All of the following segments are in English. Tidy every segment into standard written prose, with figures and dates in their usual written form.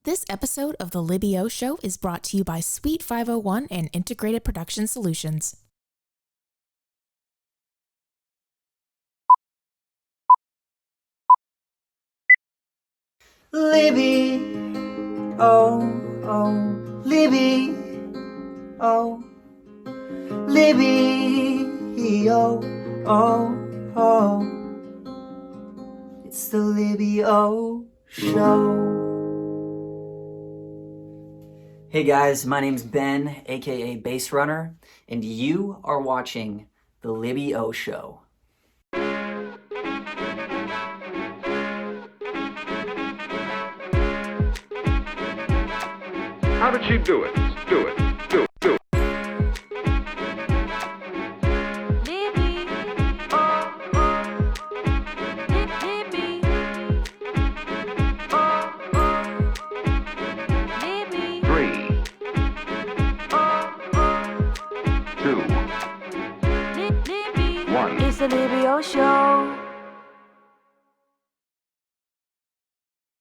This episode of The Libby O Show is brought to you by Suite 501 and Integrated Production Solutions. Libby, oh, oh, Libby, oh, Libby, oh, oh, oh. It's the Libby O Show. Hey guys, my name's Ben, aka BASERNNR, and you are watching the Libby O Show. How did she do it? Do it. Do it. Do it. Libby, oh, oh, Libby, oh, oh, Libby, 3, oh, oh, 2, Libby. 1. It's the Libby O Show.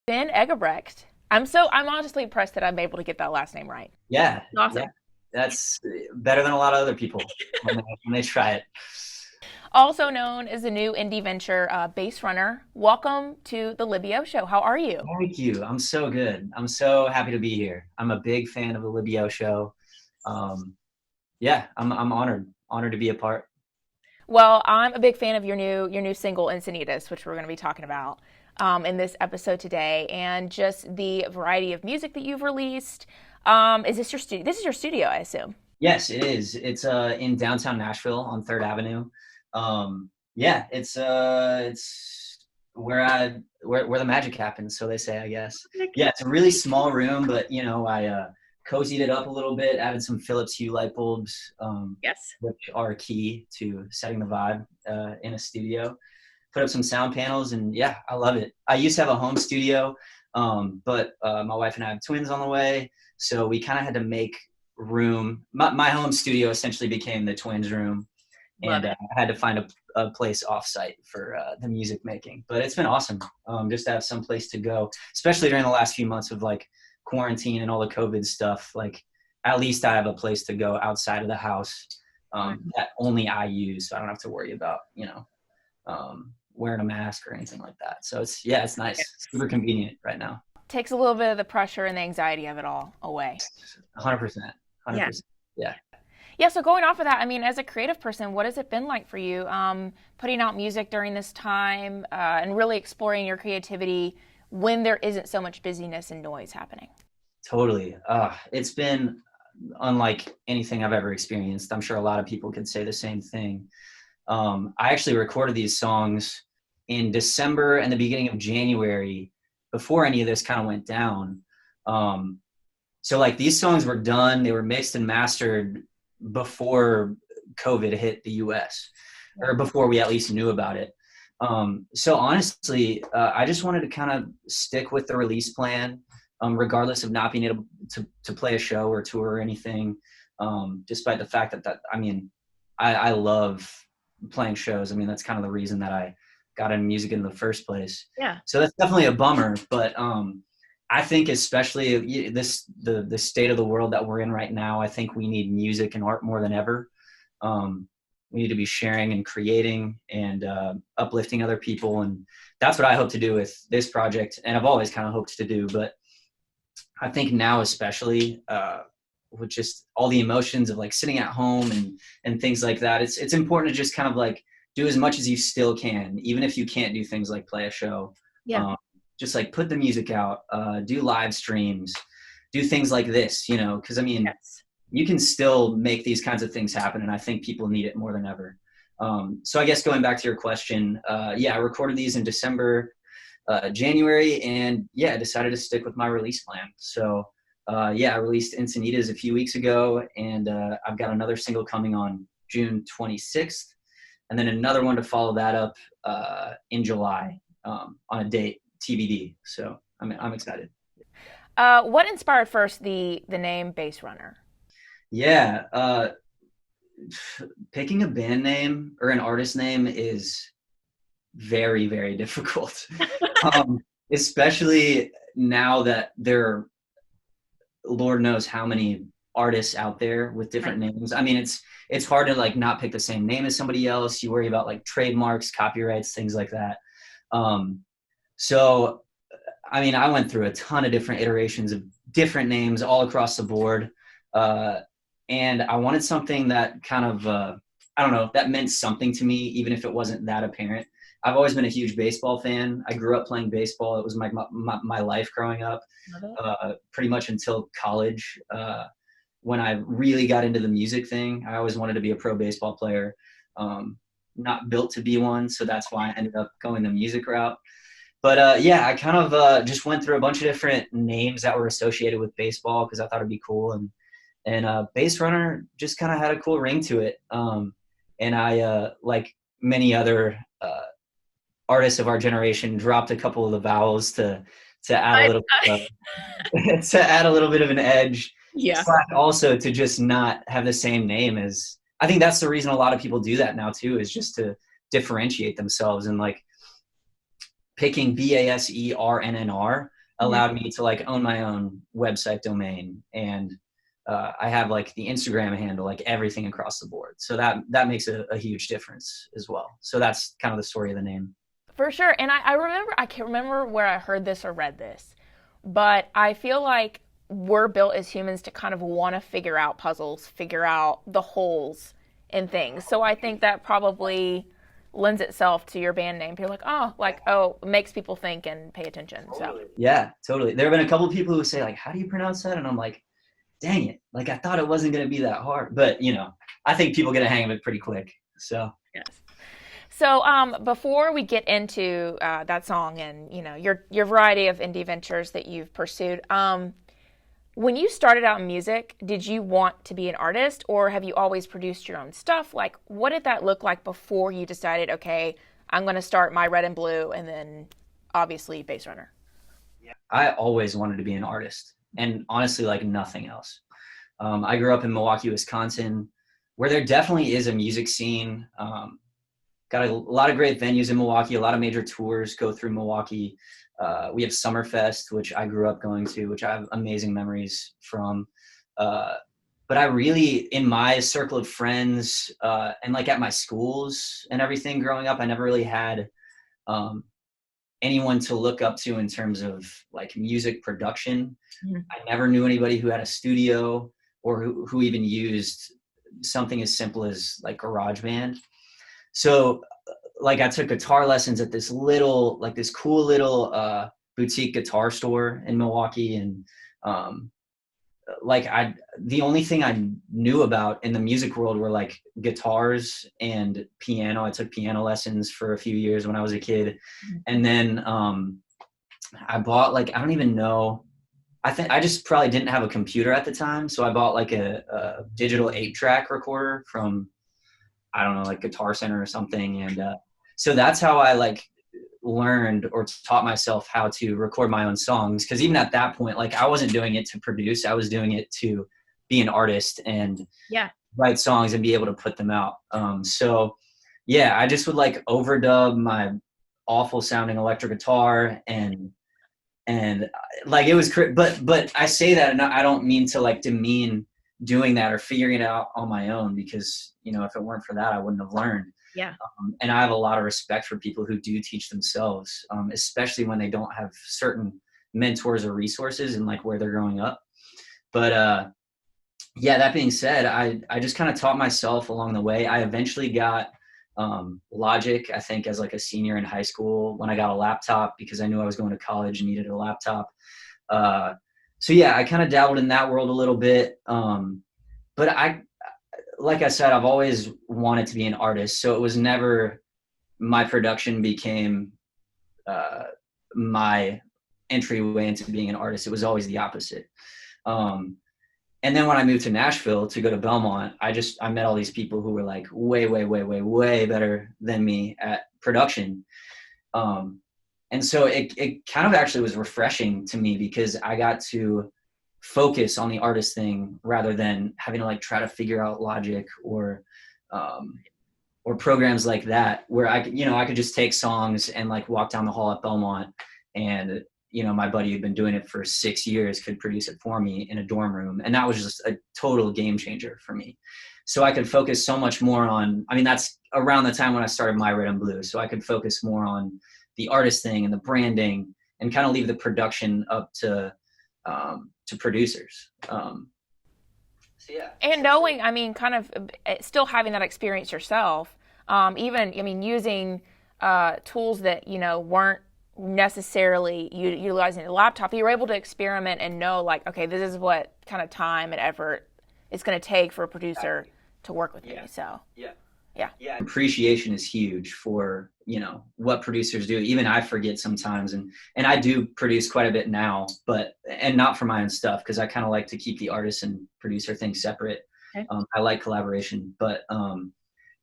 Ben Eggebrecht. I'm honestly impressed that I'm able to get that last name right. Yeah, Awesome. yeah, that's better than a lot of other people when they try it. Also known as the new indie venture, BASERNNR. Welcome to the Libby O Show. How are you? Thank you. I'm so good. I'm so happy to be here. I'm a big fan of the Libby O Show. Yeah, I'm honored to be a part. Well, I'm a big fan of your new single Encinitas, which we're going to be talking about in this episode today, and just the variety of music that you've released. Is this your studio? This is your studio, I assume. Yes, it is. It's in downtown Nashville on 3rd Avenue. Yeah, it's where the magic happens, so they say, I guess. Yeah, it's a really small room, but I cozied it up a little bit, added some Philips Hue light bulbs, Yes. which are key to setting the vibe in a studio. Put up some sound panels, and yeah, I love it. I used to have a home studio, but my wife and I have twins on the way, so we kind of had to make room. My home studio essentially became the twins' room, and I had to find a place off-site for the music making. But it's been awesome just to have some place to go, especially during the last few months of like quarantine and all the COVID stuff. Like, at least I have a place to go outside of the house that only I use, so I don't have to worry about wearing a mask or anything like that. So it's nice. It's super convenient right now. Takes a little bit of the pressure and the anxiety of it all away. 100%. Yeah, so going off of that, I mean, as a creative person, what has it been like for you putting out music during this time and really exploring your creativity when there isn't so much busyness and noise happening? Totally. It's been unlike anything I've ever experienced. I'm sure a lot of people could say the same thing. I actually recorded these songs in December and the beginning of January before any of this kind of went down. So like these songs were done, they were mixed and mastered before COVID hit the US, or before we at least knew about it. So honestly, I just wanted to kind of stick with the release plan, regardless of not being able to play a show or tour or anything, despite the fact that I love playing shows. I mean, that's kind of the reason that I got into music in the first place. Yeah. So that's definitely a bummer, but I think especially the state of the world that we're in right now, I think we need music and art more than ever. We need to be sharing and creating and uplifting other people, and that's what I hope to do with this project, and I've always kind of hoped to do, but I think now especially with just all the emotions of like sitting at home and things like that, it's important to just kind of like do as much as you still can, even if you can't do things like play a show. Yeah. Just like put the music out, do live streams, do things like this, because I mean, Yes. You can still make these kinds of things happen, and I think people need it more than ever. So I guess going back to your question, I recorded these in December, January, and I decided to stick with my release plan. So I released Encinitas a few weeks ago, and I've got another single coming on June 26th, and then another one to follow that up in July on a date, TBD. So I'm excited. What inspired first the name BASERNNR? Yeah, picking a band name or an artist name is very, very difficult, especially now that there Lord knows how many artists out there with different names. I mean, it's hard to like not pick the same name as somebody else. You worry about like trademarks, copyrights, things like that. So, I mean, I went through a ton of different iterations of different names all across the board. And I wanted something that kind of, I don't know, that meant something to me, even if it wasn't that apparent. I've always been a huge baseball fan. I grew up playing baseball. It was my life growing up, pretty much until college. When I really got into the music thing, I always wanted to be a pro baseball player. Not built to be one, so that's why I ended up going the music route. But yeah, I kind of just went through a bunch of different names that were associated with baseball because I thought it'd be cool. And BASERNNR just kind of had a cool ring to it. And I, like many other artists of our generation, dropped a couple of the vowels to add a little to add a little bit of an edge. Yeah. Also to just not have the same name as. I think that's the reason a lot of people do that now too, is just to differentiate themselves. And like picking BASERNNR allowed me to like own my own website domain, and I have like the Instagram handle, like everything across the board. So that makes a huge difference as well. So that's kind of the story of the name. For sure. And I can't remember where I heard this or read this, but I feel like we're built as humans to kind of want to figure out puzzles, figure out the holes in things. So I think that probably lends itself to your band name. People are like, it makes people think and pay attention. So yeah, totally. There have been a couple of people who say like, how do you pronounce that? And I'm like, dang it. Like I thought it wasn't going to be that hard, but I think people get a hang of it pretty quick. So, yes. So before we get into that song and, your variety of indie ventures that you've pursued, when you started out in music, did you want to be an artist, or have you always produced your own stuff? Like, what did that look like before you decided, okay, I'm going to start my Red and Blue and then obviously BASERNNR? Yeah, I always wanted to be an artist, and honestly, like nothing else. I grew up in Milwaukee, Wisconsin, where there definitely is a music scene. Got a lot of great venues in Milwaukee. A lot of major tours go through Milwaukee. We have Summerfest, which I grew up going to, which I have amazing memories from. But I really, in my circle of friends and like at my schools and everything growing up, I never really had anyone to look up to in terms of like music production. Mm-hmm. I never knew anybody who had a studio or who even used something as simple as like GarageBand. So like I took guitar lessons at this cool little boutique guitar store in Milwaukee. And the only thing I knew about in the music world were like guitars and piano. I took piano lessons for a few years when I was a kid. And then I bought I don't even know. I think I just probably didn't have a computer at the time. So I bought like a digital 8-track recorder from, I don't know, like Guitar Center or something. And so that's how I like learned or taught myself how to record my own songs. Cause even at that point, like I wasn't doing it to produce, I was doing it to be an artist and write songs and be able to put them out. So yeah, I just would like overdub my awful sounding electric guitar and like it was, but I say that and I don't mean to like demean doing that or figuring it out on my own, because if it weren't for that, I wouldn't have learned. Yeah. And I have a lot of respect for people who do teach themselves, especially when they don't have certain mentors or resources and like where they're growing up. But yeah, that being said, I just kind of taught myself along the way. I eventually got Logic, I think, as like a senior in high school when I got a laptop, because I knew I was going to college and needed a laptop. So yeah, I kind of dabbled in that world a little bit. But like I said, I've always wanted to be an artist. So it was never my production became my entryway into being an artist. It was always the opposite. And then when I moved to Nashville to go to Belmont, I met all these people who were like way, way, way, way, way better than me at production. And so it kind of actually was refreshing to me, because I got to focus on the artist thing rather than having to like try to figure out Logic or programs like that, where I could just take songs and like walk down the hall at Belmont and my buddy who'd been doing it for 6 years could produce it for me in a dorm room. And that was just a total game changer for me. So I could focus so much more on, that's around the time when I started My Red and Blue. So I could focus more on the artist thing and the branding and kind of leave the production up to producers. So yeah. And knowing, kind of still having that experience yourself, even, using tools that, weren't necessarily utilizing a laptop, you were able to experiment and know, like, okay, this is what kind of time and effort it's going to take for a producer to work with me. So yeah. Appreciation is huge for, what producers do. Even I forget sometimes, and I do produce quite a bit now, and not for my own stuff, because I kind of like to keep the artist and producer thing separate. Okay. I like collaboration, but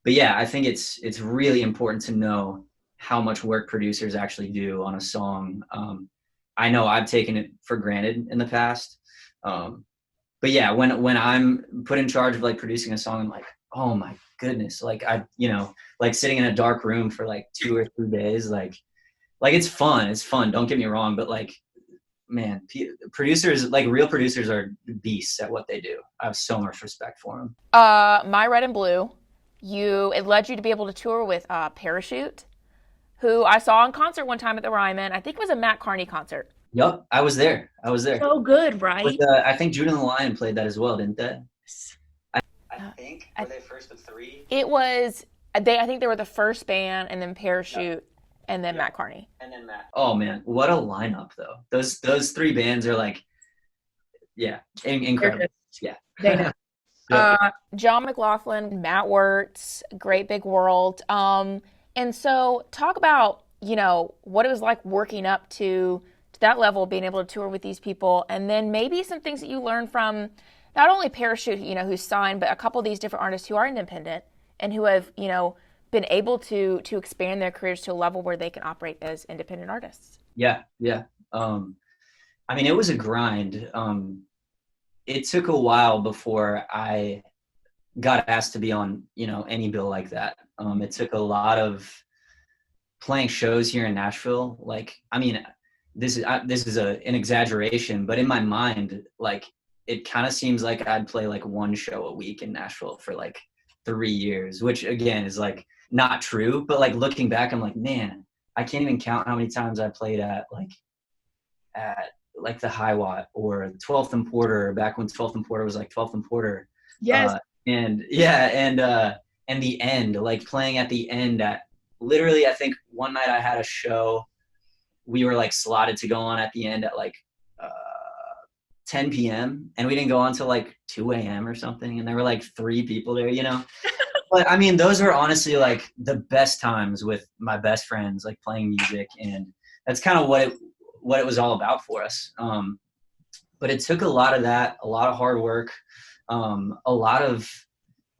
yeah, I think it's really important to know how much work producers actually do on a song. I know I've taken it for granted in the past. But yeah, when I'm put in charge of like producing a song, I'm like, oh my goodness, like like sitting in a dark room for like 2 or 3 days, like it's fun. Don't get me wrong, but like, man, producers, like real producers, are beasts at what they do. I have so much respect for them. My Red and Blue, it led you to be able to tour with Parachute, who I saw in concert one time at the Ryman. I think it was a Matt Carney concert. Yep, I was there. So good, right? With, I think Judah and the Lion played that as well, didn't they? I think. Were they first of 3? It was. I think they were the first band, and then Parachute, and then Matt Carney. And then Matt. Oh man, what a lineup though! Those 3 bands are like, incredible. Yeah. They know. Jon McLaughlin, Matt Wertz, Great Big World. And so talk about, what it was like working up to that level, being able to tour with these people, and then maybe some things that you learned from not only Parachute, who's signed, but a couple of these different artists who are independent and who have, been able to expand their careers to a level where they can operate as independent artists. Yeah. It was a grind. It took a while before I got asked to be on, any bill like that. It took a lot of playing shows here in Nashville. Like, this is an exaggeration, but in my mind, like, it kind of seems like I'd play like 1 show a week in Nashville for like 3 years, which again is like not true. But like looking back, I'm like, man, I can't even count how many times I played at the High Watt or 12th and Porter, back when 12th and Porter was like 12th and Porter. Yes. And the End, like playing at the End at literally, I think one night I had a show, we were like slotted to go on at the End at like 10 p.m. and we didn't go on till like 2 a.m. or something. And there were like 3 people there, But those were honestly like the best times with my best friends, like playing music. And that's kind of what it was all about for us. But it took a lot of that, a lot of hard work, a lot of,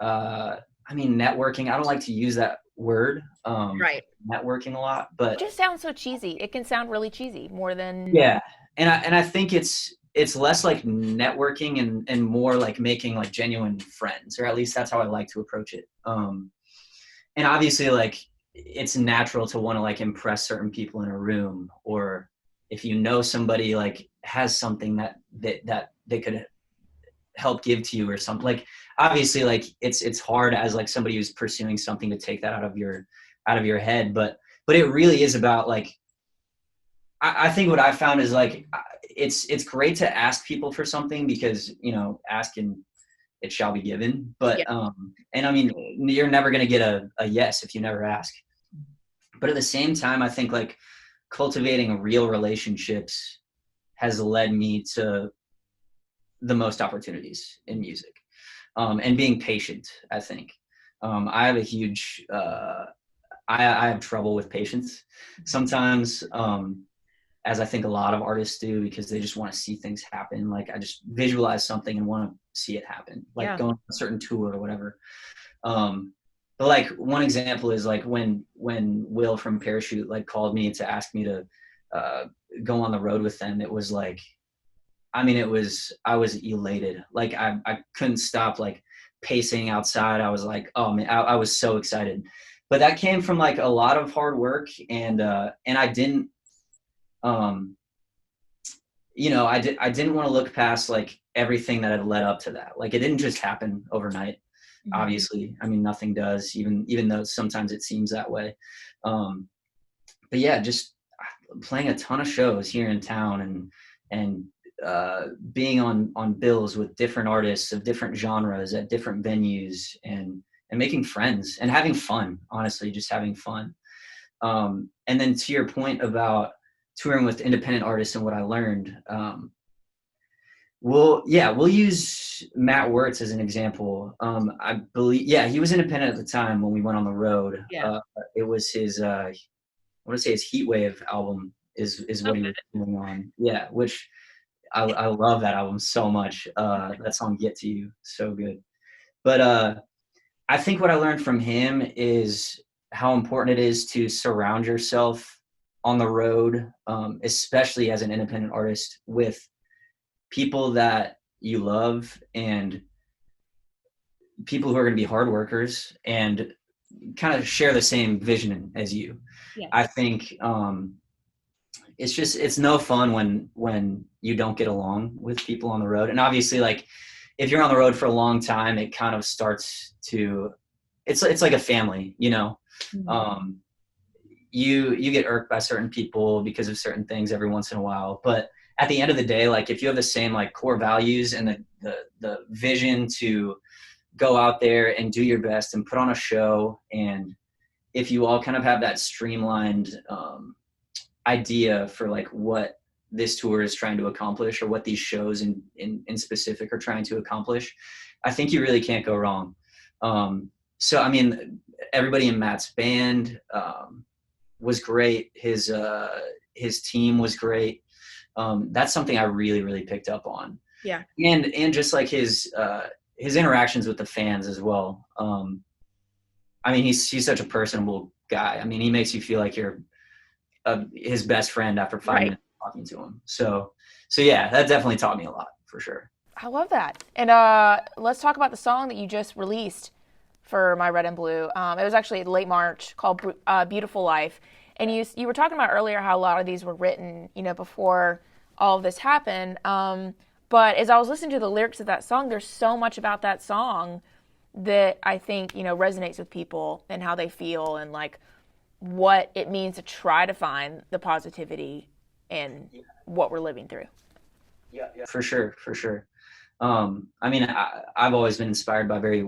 networking. I don't like to use that word, right. Networking a lot, but it just sounds so cheesy. It can sound really cheesy more than. Yeah. And I think it's less like networking and more like making like genuine friends, or at least that's how I like to approach it. And obviously like it's natural to want to like impress certain people in a room, or if somebody like has something that they could help give to you or something, like obviously like it's hard as like somebody who's pursuing something to take that out of your head. But it really is about like, I think what I found is like, it's great to ask people for something because, ask and it shall be given. But, you're never going to get a yes if you never ask. But at the same time, I think like cultivating real relationships has led me to the most opportunities in music, and being patient, I think. I have a huge, I have trouble with patience sometimes, as I think a lot of artists do, because they just want to see things happen. Like I just visualize something and want to see it happen, like going on a certain tour or whatever. But like one example is like when Will from Parachute like called me to ask me to go on the road with them. It was like, I was elated. Like I couldn't stop like pacing outside. I was like, oh man, I was so excited. But that came from like a lot of hard work, and I didn't I didn't want to look past like everything that had led up to that. Like it didn't just happen overnight. Obviously, I mean, nothing does, even though sometimes it seems that way. But yeah, just playing a ton of shows here in town and being on bills with different artists of different genres at different venues and making friends and having fun, honestly, just having fun. And then to your point about touring with independent artists and what I learned, we'll use Matt Wertz as an example. I believe, he was independent at the time when we went on the road. Yeah. It was his, I want to say his Heat Wave album is what he was doing on. Yeah, which I love that album so much. That song "Get to You," so good. But I think what I learned from him is how important it is to surround yourself on the road, especially as an independent artist, with people that you love and people who are going to be hard workers and kind of share the same vision as you. Yeah. I think it's no fun when you don't get along with people on the road. And obviously, like, if you're on the road for a long time, it kind of starts to, it's like a family, you know. You get irked by certain people because of certain things every once in a while, but at the end of the day, like, if you have the same like core values and the vision to go out there and do your best and put on a show, and if you all kind of have that streamlined idea for like what this tour is trying to accomplish or what these shows in specific are trying to accomplish, I think you really can't go wrong. So I mean, everybody in Matt's band was great. His team was great. That's something I really, really picked up on. Yeah. And just like his interactions with the fans as well. I mean, he's such a personable guy. I mean, he makes you feel like you're his best friend after 5 minutes talking to him. So yeah, that definitely taught me a lot, for sure. I love that. And let's talk about the song that you just released for My Red and Blue. It was actually late March, called Beautiful Life. And you were talking about earlier how a lot of these were written, before all of this happened. But as I was listening to the lyrics of that song, there's so much about that song that I think, resonates with people and how they feel and like what it means to try to find the positivity in what we're living through. Yeah. For sure. I mean, I've always been inspired by very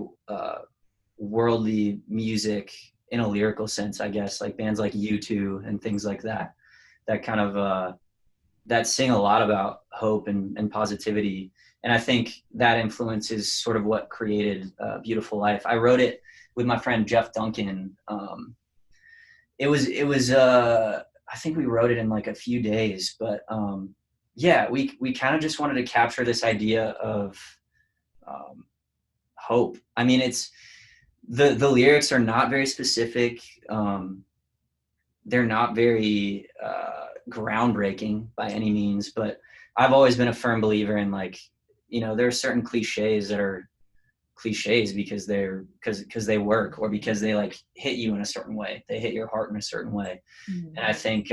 worldly music in a lyrical sense, I guess, like bands like U2 and things like that kind of that sing a lot about hope and positivity. And I think that influence is sort of what created Beautiful Life. I wrote it with my friend Jeff Duncan. It was I think we wrote it in like a few days, but we kind of just wanted to capture this idea of hope. I mean, it's the lyrics are not very specific. They're not very groundbreaking by any means, but I've always been a firm believer in, like, there are certain cliches that are cliches because they work, or because they like hit you in a certain way. They hit your heart in a certain way. And I think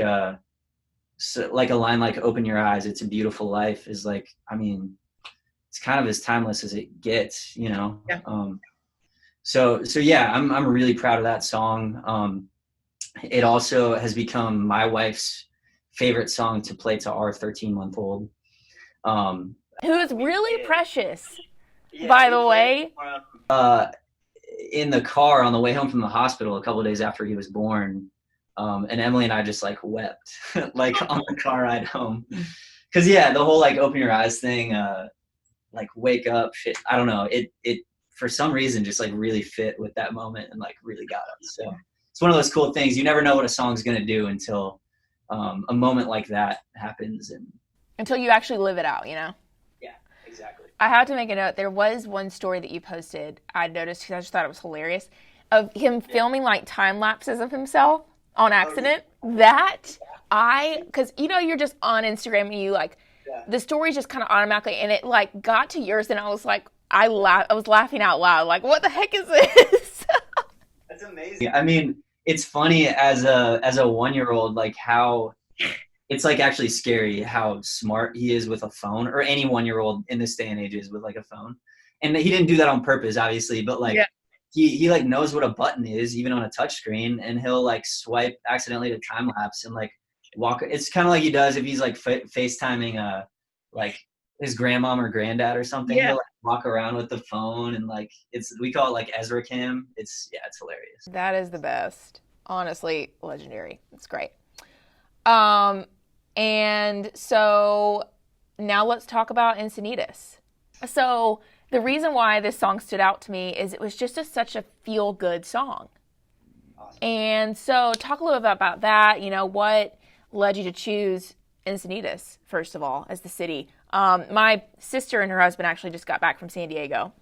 so, like a line like "Open your eyes, it's a beautiful life" is like, I mean, it's kind of as timeless as it gets, Yeah. So yeah, I'm really proud of that song. It also has become my wife's favorite song to play to our 13-month-old. Who is really precious, by the way. In the car on the way home from the hospital a couple of days after he was born, and Emily and I just like wept like on the car ride home. Cause the whole like open your eyes thing, like wake up shit. I don't know. It for some reason just like really fit with that moment and like really got us. So it's one of those cool things. You never know what a song's going to do until a moment like that happens. And until you actually live it out, Yeah, exactly. I have to make a note. There was one story that you posted, I noticed, because I just thought it was hilarious, of him filming like time lapses of himself on accident. Because you're just on Instagram and you like, the story just kind of automatically, and it like got to yours, and I was like, I was laughing out loud, like, what the heck is this? That's amazing. I mean, it's funny as a 1-year-old, like how it's like actually scary how smart he is with a phone, or any 1-year-old in this day and age is with like a phone. And he didn't do that on purpose, obviously, but like he like knows what a button is even on a touch screen, and he'll like swipe accidentally to time lapse and like walk. It's kind of like he does if he's like FaceTiming like his grandmom or granddad or something. He'll like walk around with the phone, and like we call it like Ezra Cam. It's hilarious. That is the best. Honestly, legendary. It's great. And so now let's talk about Encinitas. So the reason why this song stood out to me is it was just such a feel-good song. Awesome. And so talk a little bit about that. You know, what led you to choose Encinitas, first of all, as the city? My sister and her husband actually just got back from San Diego,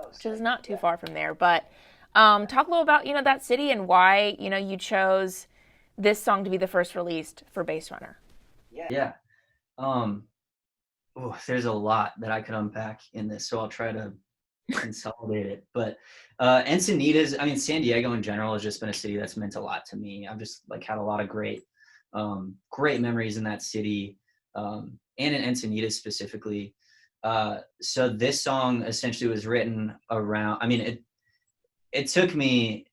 which is not too far from there. But talk a little about, that city and why, you chose this song to be the first released for BASERNNR. Yeah. There's a lot that I could unpack in this, so I'll try to consolidate it. But Encinitas, I mean, San Diego in general has just been a city that's meant a lot to me. I've just like had a lot of great memories in that city, and in Encinitas specifically. So this song essentially was written around, I mean, it took me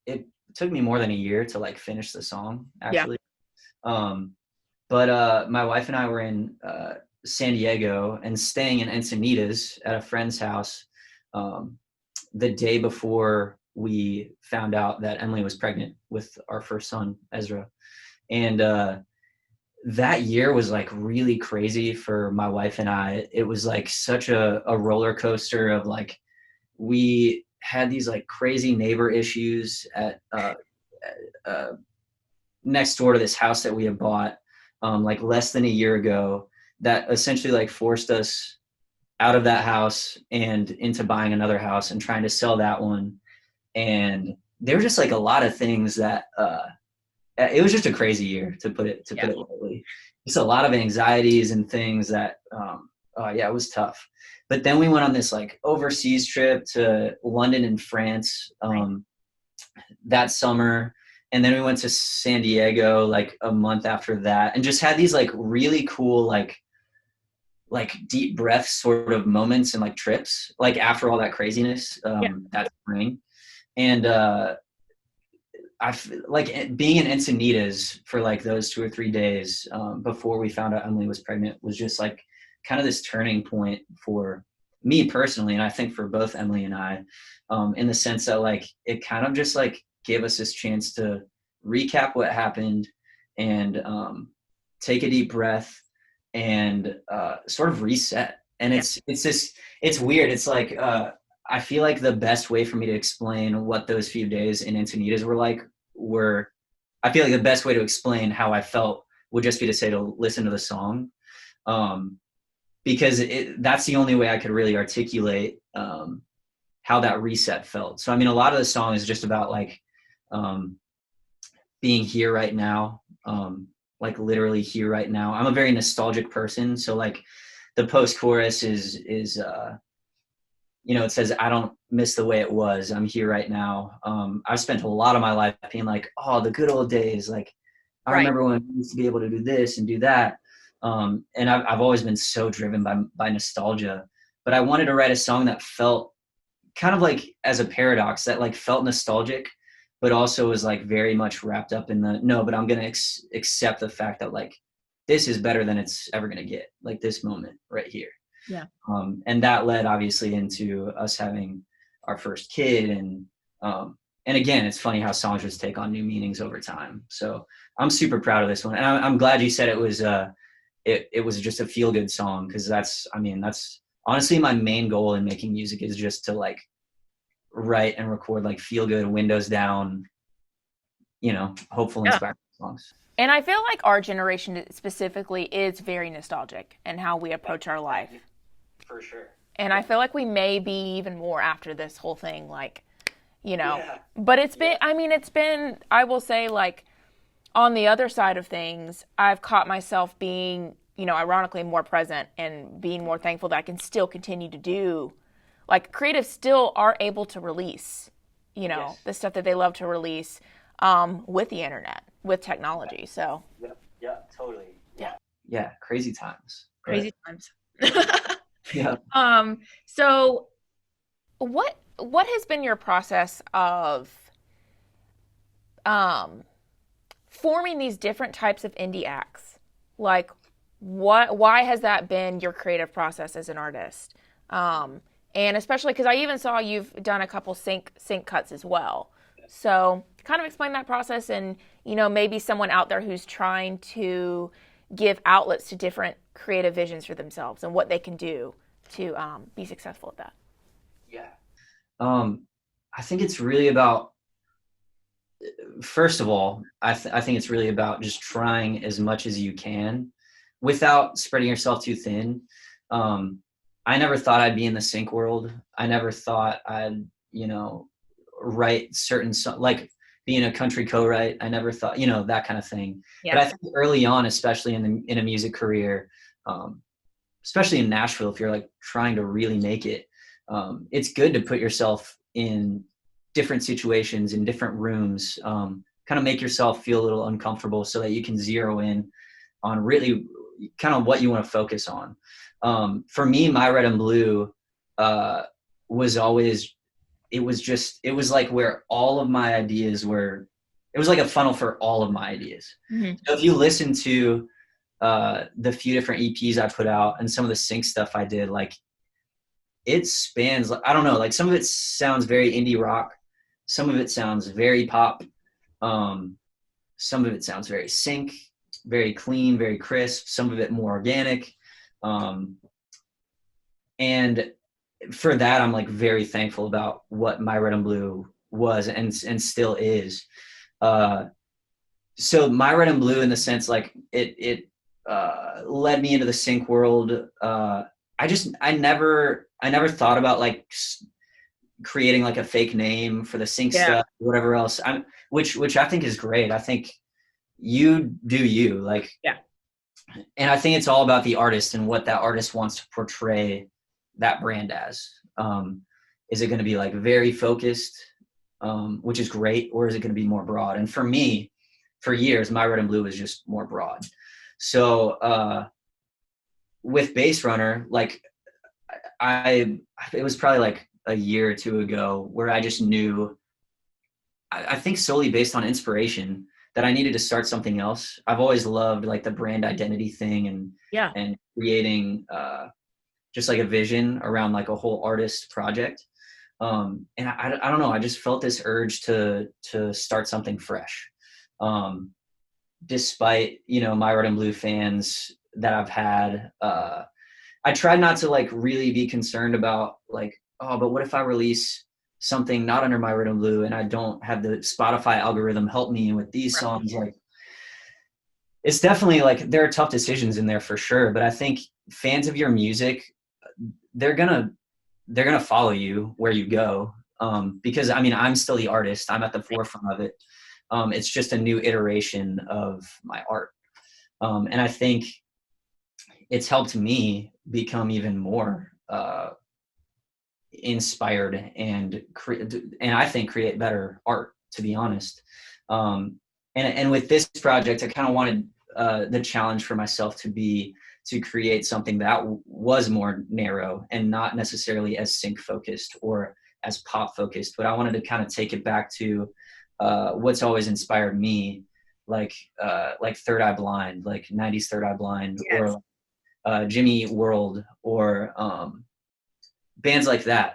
more than a year to like finish the song, actually. But my wife and I were in San Diego and staying in Encinitas at a friend's house the day before we found out that Emily was pregnant with our first son, Ezra. And that year was like really crazy for my wife and I. It was like such a roller coaster of like, we had these like crazy neighbor issues at next door to this house that we had bought like less than a year ago, that essentially like forced us out of that house and into buying another house and trying to sell that one. And there were just like a lot of things that it was just a crazy year, to put it lightly. Just a lot of anxieties and things that it was tough. But then we went on this like overseas trip to London and France that summer. And then we went to San Diego like a month after that, and just had these like really cool like deep breath sort of moments and like trips like after all that craziness that spring. And I like being in Encinitas for like those 2 or 3 days before we found out Emily was pregnant was just like kind of this turning point for me personally, and I think for both Emily and I, in the sense that like it kind of just like gave us this chance to recap what happened and take a deep breath and sort of reset. And it's weird. It's like I feel like the best way for me to explain what those few days in Encinitas were I feel like the best way to explain how I felt would just be to say to listen to the song, because that's the only way I could really articulate how that reset felt. So I mean, a lot of the song is just about like being here right now, like literally here right now. I'm a very nostalgic person, so like the post-chorus is it says, I don't miss the way it was, I'm here right now. I've spent a lot of my life being like, oh, the good old days, like I remember when we used to be able to do this and do that. And I've always been so driven by nostalgia, but I wanted to write a song that felt kind of like, as a paradox, that like felt nostalgic, but also was like very much wrapped up in but I'm going to accept the fact that like, this is better than it's ever going to get, like this moment right here. Yeah. And that led obviously into us having our first kid. And again, it's funny how songs just take on new meanings over time. So I'm super proud of this one. And I'm glad you said it was just a feel good song. Cause that's honestly my main goal in making music, is just to like write and record like feel good, windows down, hopeful, inspiring songs. And I feel like our generation specifically is very nostalgic in how we approach our life. For sure. And I feel like we may be even more after this whole thing, like, but it's been, I will say, like, on the other side of things, I've caught myself being, ironically more present and being more thankful that I can still continue to do, like, creatives still are able to release, the stuff that they love to release with the internet, with technology. So. Yeah, totally. Yeah. yeah, crazy times. Crazy times. Yeah. So what has been your process of forming these different types of indie acts? Like, why has that been your creative process as an artist? And especially because I even saw you've done a couple sync cuts as well. So kind of explain that process, and maybe someone out there who's trying to give outlets to different creative visions for themselves and what they can do to be successful at that. Yeah. I think it's really about, first of all, I think it's really about just trying as much as you can without spreading yourself too thin. I never thought I'd be in the sync world. I never thought I'd, write certain like being a country co-write. I never thought, that kind of thing. Yeah. But I think early on, especially in a music career, especially in Nashville, if you're like trying to really make it, it's good to put yourself in different situations, in different rooms, kind of make yourself feel a little uncomfortable so that you can zero in on really kind of what you want to focus on. For me, My Red and Blue was always, it was like where all of my ideas were, it was like a funnel for all of my ideas. Mm-hmm. So if you listen to the few different EPs I put out and some of the sync stuff I did, like it spans, I don't know, like some of it sounds very indie rock. Some of it sounds very pop. Some of it sounds very sync, very clean, very crisp. Some of it more organic. And for that, I'm like very thankful about what My Red and Blue was and still is. So My Red and Blue, in the sense, like it led me into the sync world. I never thought about like creating like a fake name for the sync stuff, whatever else. Which I think is great. I think you do you, like, yeah. And I think it's all about the artist and what that artist wants to portray that brand as. Is it going to be like very focused, which is great, or is it going to be more broad? And for me, for years, My Red and Blue was just more broad. So with BASERNNR, like it was probably like a year or two ago where I just knew, I think solely based on inspiration, that I needed to start something else. I've always loved like the brand identity thing and creating just like a vision around like a whole artist project. And I don't know, I just felt this urge to start something fresh. Despite, My Red and Blue fans that I've had, I tried not to like really be concerned about like, oh, but what if I release something not under My Red and Blue and I don't have the Spotify algorithm help me with these songs? Like, it's definitely like, there are tough decisions in there for sure. But I think fans of your music, they're gonna follow you where you go. Because I mean, I'm still the artist. I'm at the forefront of it. It's just a new iteration of my art. And I think it's helped me become even more inspired and I think create better art, to be honest. And with this project, I kind of wanted the challenge for myself to create something that was more narrow and not necessarily as sync focused or as pop focused, but I wanted to kind of take it back to what's always inspired me, like Third Eye Blind, like 90s Third Eye Blind, yes. Or Jimmy Eat World, or bands like that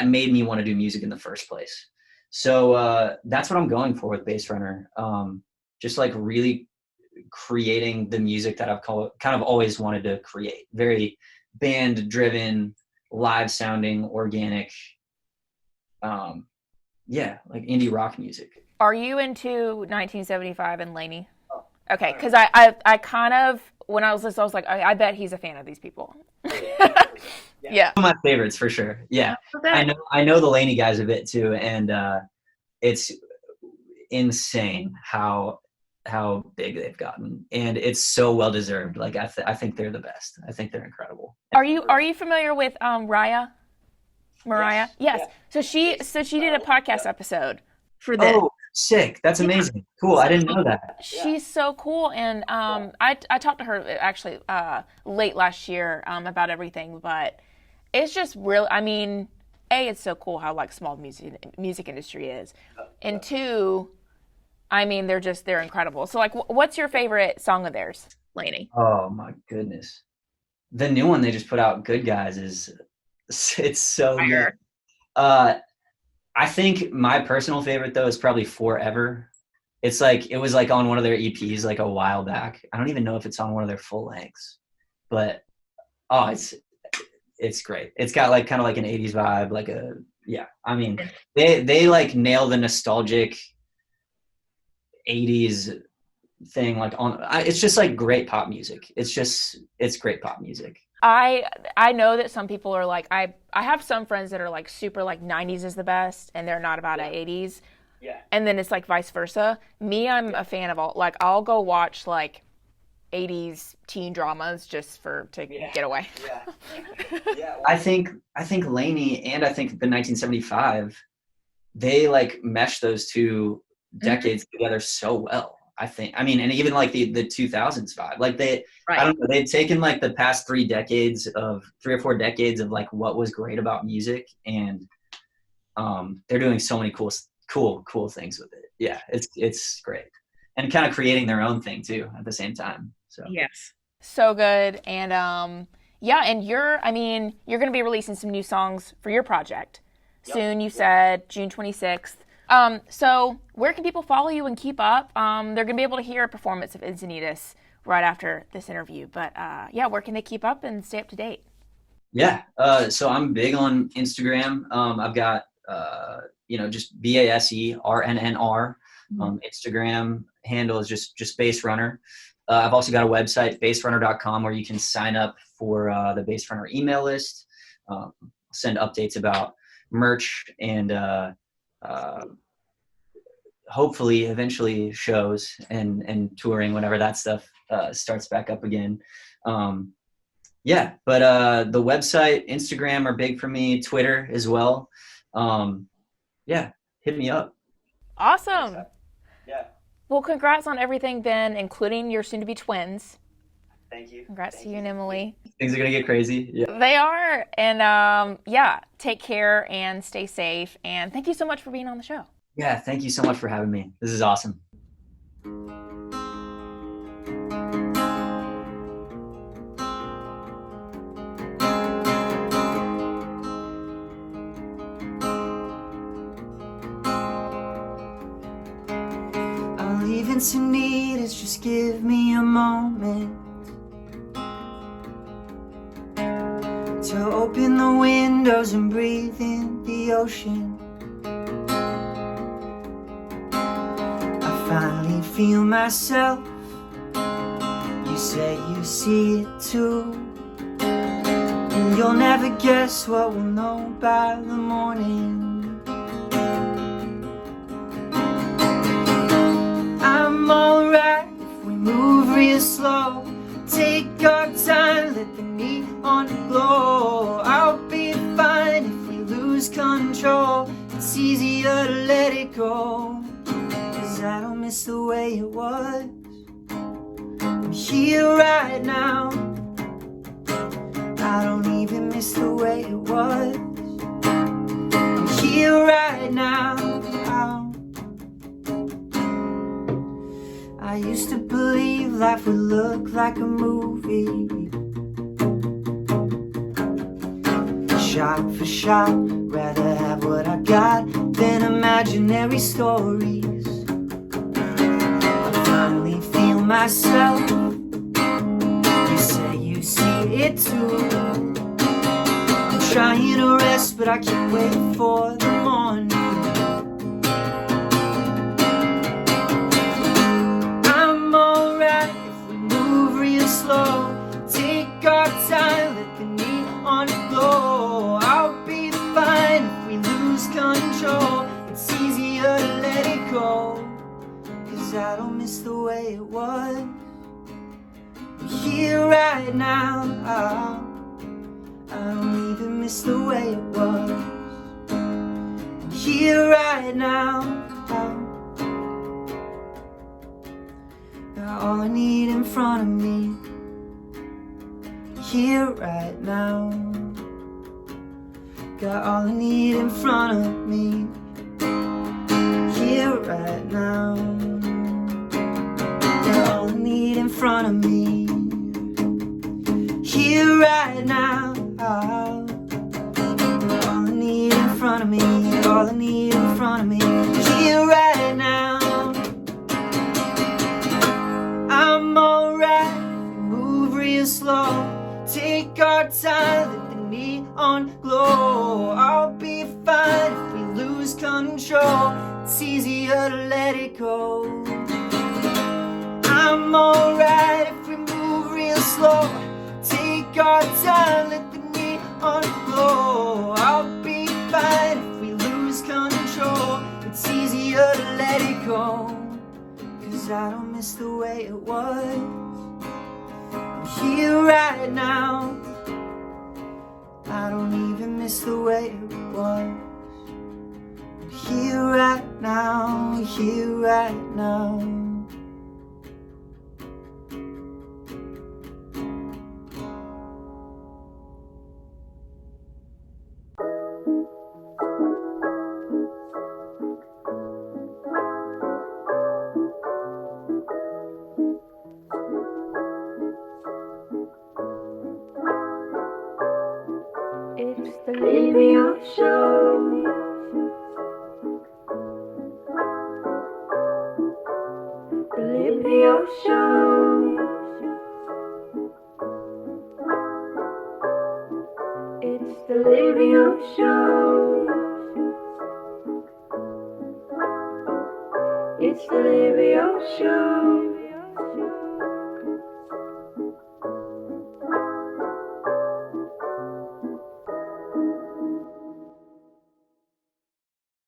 made me want to do music in the first place. So that's what I'm going for with BASERNNR. Just like really creating the music that I've kind of always wanted to create. Very band driven, live sounding, organic. Like indie rock music. Are you into 1975 and Laney? Okay, because I kind of, when I was listening, I was like, I bet he's a fan of these people. Yeah. One of my favorites for sure. Yeah. I know the Laney guys a bit too, and it's insane how big they've gotten, and it's so well deserved. Like I think they're the best. I think they're incredible. Are you familiar with Mariah? Yes. So she did a podcast episode for this. Sick. That's amazing. Cool. I didn't know that. She's so cool, and I talked to her actually late last year about everything, but it's just real. I mean, A, it's so cool how like small music industry is, and two, I mean they're incredible. So like, what's your favorite song of theirs, Lainey? Oh my goodness. The new one they just put out, Good Guys, it's so good. I think my personal favorite though is probably Forever. It was like on one of their EPs like a while back. I don't even know if it's on one of their full lengths, but it's great. It's got like kind of like an 80s vibe, I mean, they like nail the nostalgic 80s thing it's just like great pop music. It's great pop music. I know that some people are like, I have some friends that are like super like 90s is the best and they're not about 80s. Yeah. And then it's like vice versa. Me, I'm a fan of all, like I'll go watch like 80s teen dramas just to get away. Yeah. I think Lainey and I think the 1975, they like mesh those two decades together so well. And even like the 2000s vibe, like I don't know, they'd taken like the past 3 or 4 decades of like what was great about music, and they're doing so many cool things with it. Yeah, it's great, and kind of creating their own thing too at the same time. So yes, so good. And and you're going to be releasing some new songs for your project soon. You said June 26th. So where can people follow you and keep up? They're going to be able to hear a performance of Encinitas right after this interview, but where can they keep up and stay up to date? Yeah. So I'm big on Instagram. I've got, just BASERNNR. Instagram handle is just BASERNNR. I've also got a website, baserunner.com, where you can sign up for the BASERNNR email list. Send updates about merch and hopefully eventually shows and touring whenever that stuff starts back up again. But the website, Instagram are big for me, Twitter as well. Hit me up. Awesome. Yeah. Well, congrats on everything, Ben, including your soon-to-be twins. Thank you. Congrats to you and Emily. Things are going to get crazy. Yeah. They are. And take care and stay safe. And thank you so much for being on the show. Yeah, thank you so much for having me. This is awesome. I'll leave Encinitas, just give me a moment to open the windows and breathe in the ocean. Finally feel myself. You say you see it too, and you'll never guess what we'll know by the morning. I'm alright if we move real slow. Take our time, let the neon glow. I'll be fine if we lose control. It's easier to let it go. I don't miss the way it was. I'm here right now. I don't even miss the way it was. I'm here right now. I used to believe life would look like a movie, shot for shot. Rather have what I got than imaginary stories. Finally feel myself. You say you see it too. I'm trying to rest, but I can't wait for the morning. I'm alright if we move real slow. Take our time, let the neon glow. I'll be fine if we lose control. It's easier to let it go. I don't miss the way it was. I'm here right now. I don't even miss the way it was. I'm here right now. front of me, here right now. Got all I need in front of me, here right now. Got all I need in front of me, here right now. Got all I need in front of me, all I need in front of me, here right now. I'm alright, move real slow, take our time, let the neon glow. I'll be fine if we lose control, it's easier to let it go. I'm alright if we move real slow, take our time, let the neon glow. I'll be fine if we lose control, it's easier to let it go. 'Cause I don't miss the way it was, I'm here right now. I don't even miss the way it was, I'm here right now, here right now. It's the Libya Show. The Libya Show. It's the Libya Show. It's the Libya Show.